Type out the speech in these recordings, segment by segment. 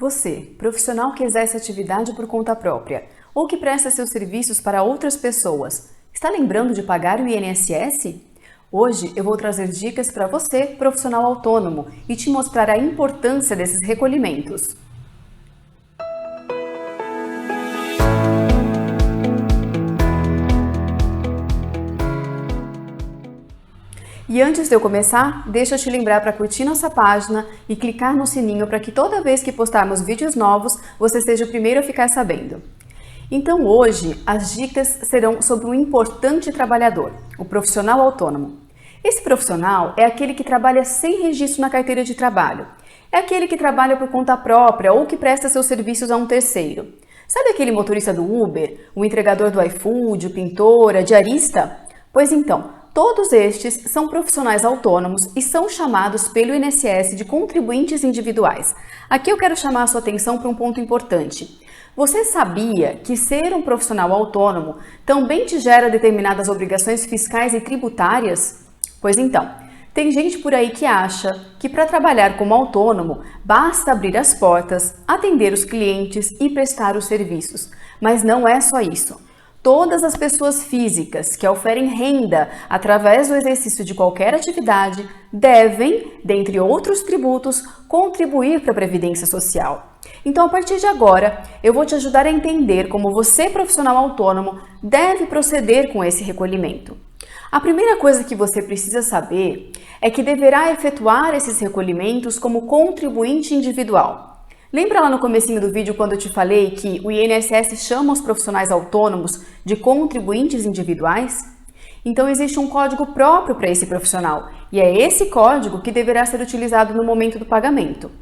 Você, profissional que exerce atividade por conta própria ou que presta seus serviços para outras pessoas, está lembrando de pagar o INSS? Hoje eu vou trazer dicas para você, profissional autônomo, e te mostrar a importância desses recolhimentos. E antes de eu começar, deixa eu te lembrar para curtir nossa página e clicar no sininho para que toda vez que postarmos vídeos novos, você seja o primeiro a ficar sabendo. Então hoje, as dicas serão sobre um importante trabalhador, o profissional autônomo. Esse profissional é aquele que trabalha sem registro na carteira de trabalho. É aquele que trabalha por conta própria ou que presta seus serviços a um terceiro. Sabe aquele motorista do Uber, o entregador do iFood, o pintor, a diarista? Pois então, todos estes são profissionais autônomos e são chamados pelo INSS de contribuintes individuais. Aqui eu quero chamar a sua atenção para um ponto importante. Você sabia que ser um profissional autônomo também te gera determinadas obrigações fiscais e tributárias? Pois então, tem gente por aí que acha que para trabalhar como autônomo basta abrir as portas, atender os clientes e prestar os serviços. Mas não é só isso. Todas as pessoas físicas que oferem renda através do exercício de qualquer atividade devem, dentre outros tributos, contribuir para a Previdência Social. Então, a partir de agora, eu vou te ajudar a entender como você, profissional autônomo, deve proceder com esse recolhimento. A primeira coisa que você precisa saber é que deverá efetuar esses recolhimentos como contribuinte individual. Lembra lá no comecinho do vídeo quando eu te falei que o INSS chama os profissionais autônomos de contribuintes individuais? Então existe um código próprio para esse profissional e é esse código que deverá ser utilizado no momento do pagamento.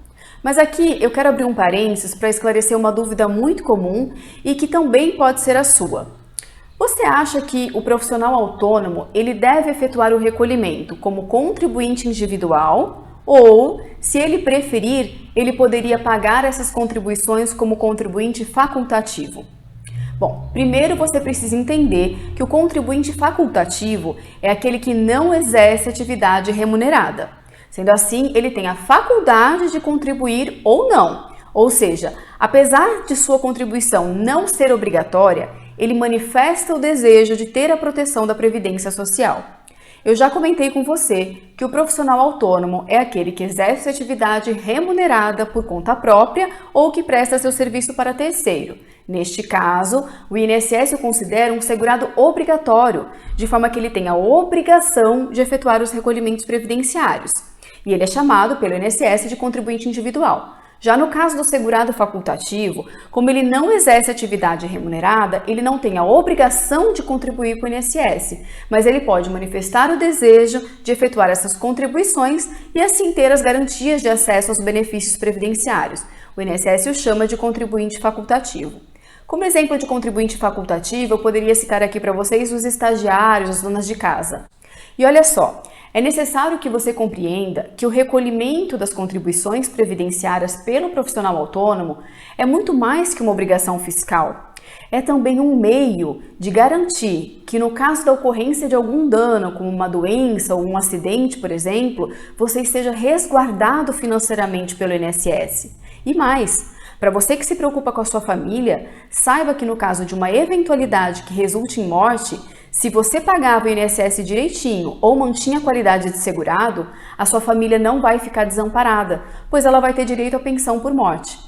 Mas aqui eu quero abrir um parênteses para esclarecer uma dúvida muito comum e que também pode ser a sua. Você acha que o profissional autônomo ele deve efetuar o recolhimento como contribuinte individual? Ou, se ele preferir, ele poderia pagar essas contribuições como contribuinte facultativo? Bom, primeiro você precisa entender que o contribuinte facultativo é aquele que não exerce atividade remunerada. Sendo assim, ele tem a faculdade de contribuir ou não. Ou seja, apesar de sua contribuição não ser obrigatória, ele manifesta o desejo de ter a proteção da Previdência Social. Eu já comentei com você que o profissional autônomo é aquele que exerce atividade remunerada por conta própria ou que presta seu serviço para terceiro. Neste caso, o INSS o considera um segurado obrigatório, de forma que ele tem a obrigação de efetuar os recolhimentos previdenciários. E ele é chamado pelo INSS de contribuinte individual. Já no caso do segurado facultativo, como ele não exerce atividade remunerada, ele não tem a obrigação de contribuir com o INSS, mas ele pode manifestar o desejo de efetuar essas contribuições e assim ter as garantias de acesso aos benefícios previdenciários. O INSS o chama de contribuinte facultativo. Como exemplo de contribuinte facultativo, eu poderia citar aqui para vocês os estagiários, as donas de casa. E olha só, é necessário que você compreenda que o recolhimento das contribuições previdenciárias pelo profissional autônomo é muito mais que uma obrigação fiscal. É também um meio de garantir que, no caso da ocorrência de algum dano, como uma doença ou um acidente, por exemplo, você esteja resguardado financeiramente pelo INSS. E mais, para você que se preocupa com a sua família, saiba que no caso de uma eventualidade que resulte em morte, se você pagava o INSS direitinho ou mantinha a qualidade de segurado, a sua família não vai ficar desamparada, pois ela vai ter direito à pensão por morte.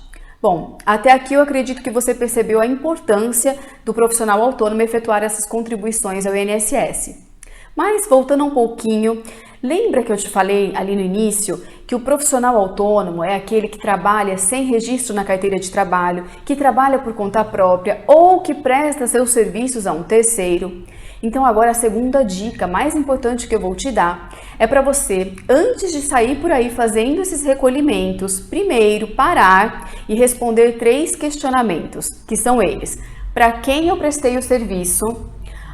Bom, até aqui eu acredito que você percebeu a importância do profissional autônomo efetuar essas contribuições ao INSS. Mas voltando um pouquinho, lembra que eu te falei ali no início que o profissional autônomo é aquele que trabalha sem registro na carteira de trabalho, que trabalha por conta própria ou que presta seus serviços a um terceiro? Então agora a segunda dica mais importante que eu vou te dar é para você, antes de sair por aí fazendo esses recolhimentos, primeiro parar e responder 3 questionamentos, que são eles: para quem eu prestei o serviço?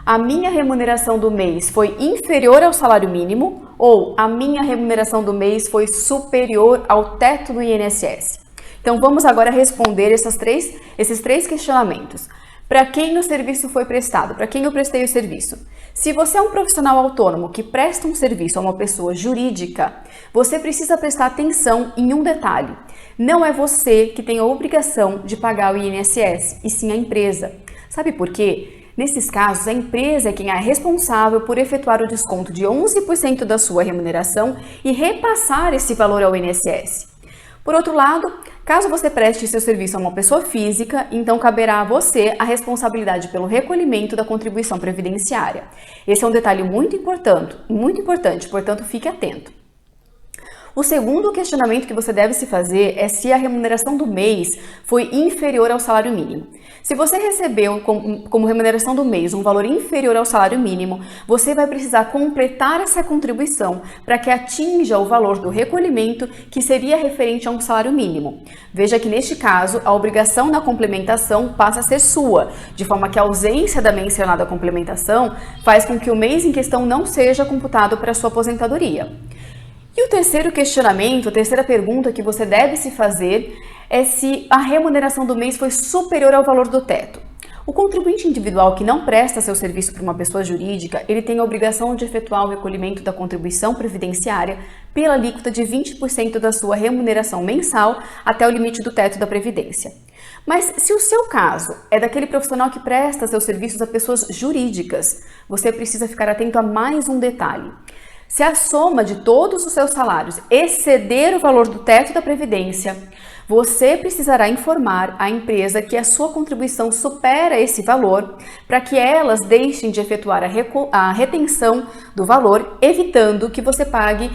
A minha remuneração do mês foi inferior ao salário mínimo? Ou a minha remuneração do mês foi superior ao teto do INSS? Então vamos agora responder esses três questionamentos. Para quem o serviço foi prestado? Para quem eu prestei o serviço? Se você é um profissional autônomo que presta um serviço a uma pessoa jurídica, você precisa prestar atenção em um detalhe. Não é você que tem a obrigação de pagar o INSS, e sim a empresa. Sabe por quê? Nesses casos, a empresa é quem é responsável por efetuar o desconto de 11% da sua remuneração e repassar esse valor ao INSS. Por outro lado, caso você preste seu serviço a uma pessoa física, então caberá a você a responsabilidade pelo recolhimento da contribuição previdenciária. Esse é um detalhe muito importante, portanto fique atento. O segundo questionamento que você deve se fazer é se a remuneração do mês foi inferior ao salário mínimo. Se você recebeu como remuneração do mês um valor inferior ao salário mínimo, você vai precisar completar essa contribuição para que atinja o valor do recolhimento que seria referente a um salário mínimo. Veja que neste caso, a obrigação na complementação passa a ser sua, de forma que a ausência da mencionada complementação faz com que o mês em questão não seja computado para a sua aposentadoria. E o terceiro questionamento, a terceira pergunta que você deve se fazer é se a remuneração do mês foi superior ao valor do teto. O contribuinte individual que não presta seu serviço para uma pessoa jurídica, ele tem a obrigação de efetuar o recolhimento da contribuição previdenciária pela alíquota de 20% da sua remuneração mensal até o limite do teto da Previdência. Mas se o seu caso é daquele profissional que presta seus serviços a pessoas jurídicas, você precisa ficar atento a mais um detalhe. Se a soma de todos os seus salários exceder o valor do teto da Previdência, você precisará informar a empresa que a sua contribuição supera esse valor para que elas deixem de efetuar a retenção do valor, evitando que você pague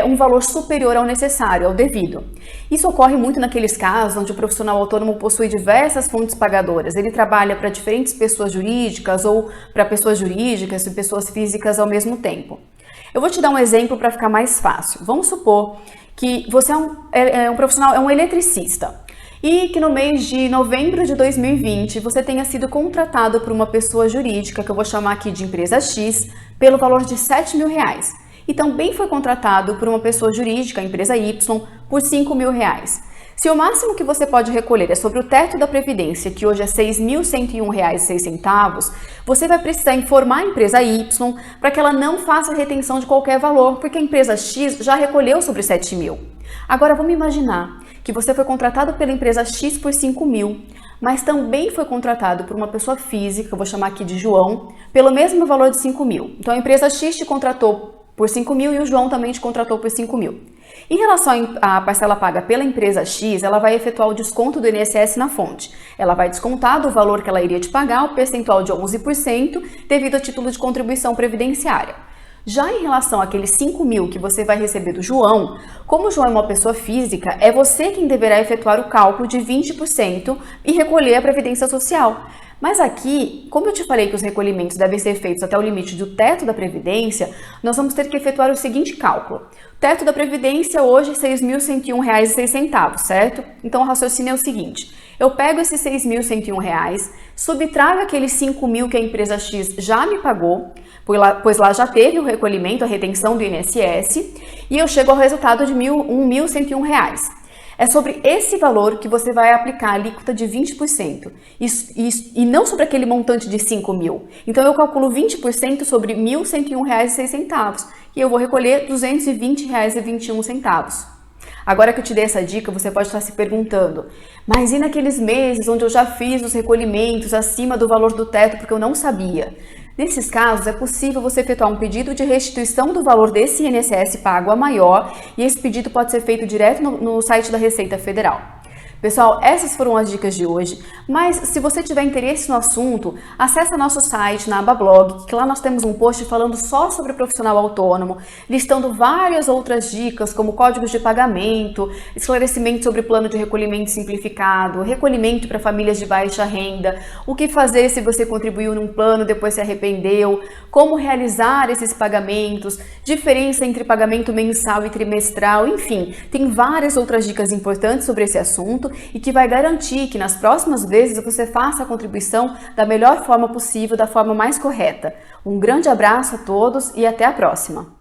um valor superior ao necessário, ao devido. Isso ocorre muito naqueles casos onde o profissional autônomo possui diversas fontes pagadoras. Ele trabalha para diferentes pessoas jurídicas ou para pessoas jurídicas e pessoas físicas ao mesmo tempo. Eu vou te dar um exemplo para ficar mais fácil. Vamos supor que você é um profissional, é um eletricista, e que no mês de novembro de 2020 você tenha sido contratado por uma pessoa jurídica, que eu vou chamar aqui de empresa X, pelo valor de R$7.000. E também foi contratado por uma pessoa jurídica, a empresa Y, por R$5.000. Se o máximo que você pode recolher é sobre o teto da Previdência, que hoje é R$6.101,06, você vai precisar informar a empresa Y para que ela não faça retenção de qualquer valor, porque a empresa X já recolheu sobre R$7.000. Agora vamos imaginar que você foi contratado pela empresa X por R$5.000, mas também foi contratado por uma pessoa física, eu vou chamar aqui de João, pelo mesmo valor de R$5.000. Então a empresa X te contratou por R$5.000 e o João também te contratou por R$5.000. Em relação à parcela paga pela empresa X, ela vai efetuar o desconto do INSS na fonte. Ela vai descontar do valor que ela iria te pagar o percentual de 11% devido a título de contribuição previdenciária. Já em relação àqueles R$5.000 que você vai receber do João, como o João é uma pessoa física, é você quem deverá efetuar o cálculo de 20% e recolher a Previdência Social. Mas aqui, como eu te falei que os recolhimentos devem ser feitos até o limite do teto da Previdência, nós vamos ter que efetuar o seguinte cálculo. O teto da Previdência hoje é R$6.101,06, certo? Então o raciocínio é o seguinte, eu pego esses R$6.101, subtraio aqueles R$5.000 que a empresa X já me pagou, pois lá já teve o recolhimento, a retenção do INSS, e eu chego ao resultado de R$1.101. É sobre esse valor que você vai aplicar a alíquota de 20%, e não sobre aquele montante de R$5.000. Então eu calculo 20% sobre R$1.101,06 e eu vou recolher R$220,21. Agora que eu te dei essa dica, você pode estar se perguntando, mas e naqueles meses onde eu já fiz os recolhimentos acima do valor do teto porque eu não sabia? Nesses casos, é possível você efetuar um pedido de restituição do valor desse INSS pago a maior, e esse pedido pode ser feito direto no site da Receita Federal. Pessoal, essas foram as dicas de hoje, mas se você tiver interesse no assunto, acesse nosso site na aba blog, que lá nós temos um post falando só sobre o profissional autônomo, listando várias outras dicas, como códigos de pagamento, esclarecimento sobre plano de recolhimento simplificado, recolhimento para famílias de baixa renda, o que fazer se você contribuiu num plano e depois se arrependeu, como realizar esses pagamentos, diferença entre pagamento mensal e trimestral, enfim, tem várias outras dicas importantes sobre esse assunto, e que vai garantir que nas próximas vezes você faça a contribuição da melhor forma possível, da forma mais correta. Um grande abraço a todos e até a próxima!